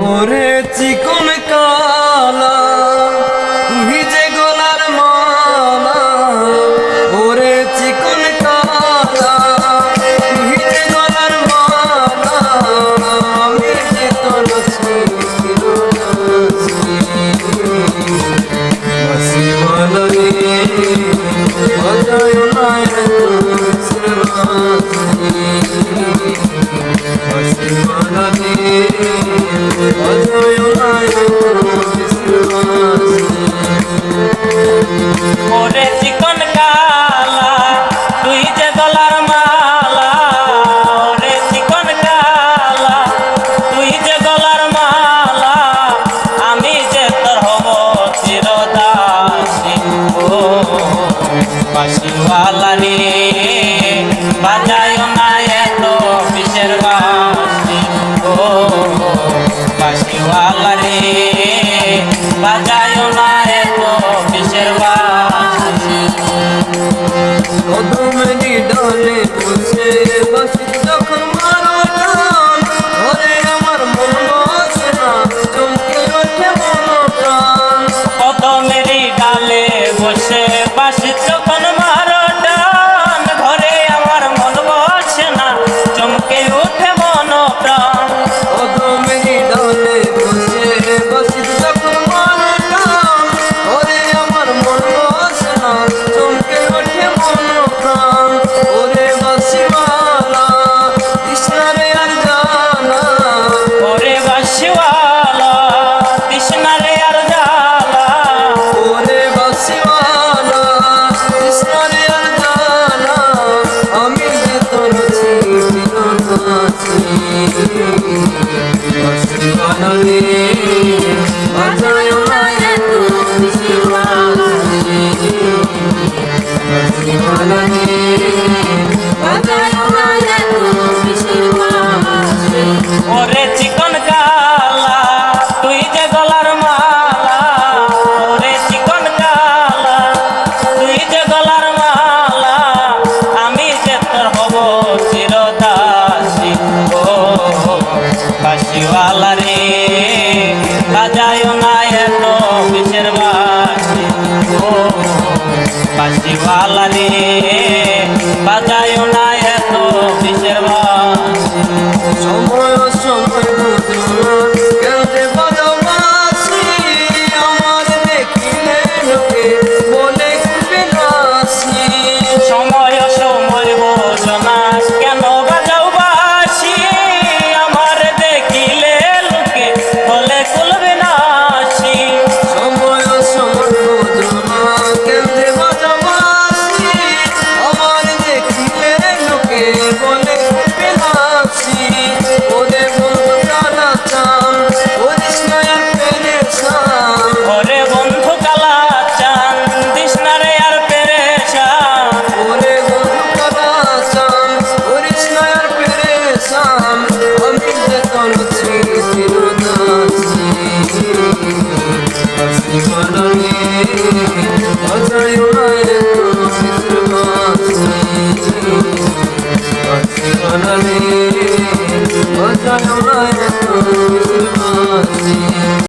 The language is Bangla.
ওরে চিকন কালা তুই যে গলার মালা, ওরে চিকন কালা তুই যে গলার মালা, আমি যে তোর বাসিওয়ালা রে বাজায় না বাসিওয়ালা রে ওরে চিকন কালা তুই যে গলার মালা, ওরে চিকন কালা তুই যে গলার মালা, আমি যে তোর হব চিরদাসী। ও বাঁশিওয়ালা রে বাজায় না এত কিসের বাঁশি। ও বাঁশিওয়ালা রে বাজায় না এত কিসের বাঁশি। কদমেরই ডালে বসে বাঁশি যখন মারো টান, ঘরে আমার মন বসে না, চমকে ওঠে মন প্রাণ। কদমেরই ডালে বসে বাঁশি যখন মারো টান, ঘরে আমার মন বসে না, চমকে ওঠে মন প্রাণ। কদমেরই ডালে বসে বাঁশি যখন মারো টান, ঘরে আমার মন বসে না, চমকে ওঠে মন প্রাণ। ওরে বাঁশিওয়ালা কৃষ্ণারে আর জানা, ওরে বাঁশিওয়ালা তৃষ্ণারে আর জ্বালা, ওরে বাঁশিওয়ালা কৃষ্ণারে আর জানা, আমি যে তোর চিরদাসী। বাঁশিওয়ালা রে বাজায় না এত কিসের বাঁশি, বাঁশিওয়ালা রে বাজায় না এত কিসের বাঁশি। ওরে চিকন কালা তুই যে গলার মালা, ওরে চিকন কালা তুই যে গলার মালা, আমি যে তোর হব চিরদাসী। ও বাঁশিওয়ালা রে বাজায় না এত কিসের বাঁশি। ও বাঁশিওয়ালা রে বাজায় না এত কিসের বাঁশি। সময় সময় বুঝলো কেন যে বাজাও বাঁশি, আমার দেখিলে লোকে বলে খুবই নাসি। সময় সময় বোঝো না কেন বাজাও বাঁশি, আমার দেখিলে লোকে বলে খুলবে নাসি। সময় সময় বুঝলো কেন যে বাজাও বাঁশি, আমার দেখিলে লোকে বলে খুবই নাসি। ওরে বন্ধু কালা চান করিস না আর পেরেশান, ওরে বন্ধু কালা চান তৃষ্ণারে আর পেরেশান। ওরে বন্ধু কালা চান করিস না আর পেরেশান, আমি যে তোর চিরদাসী। বাঁশিওয়ালা রে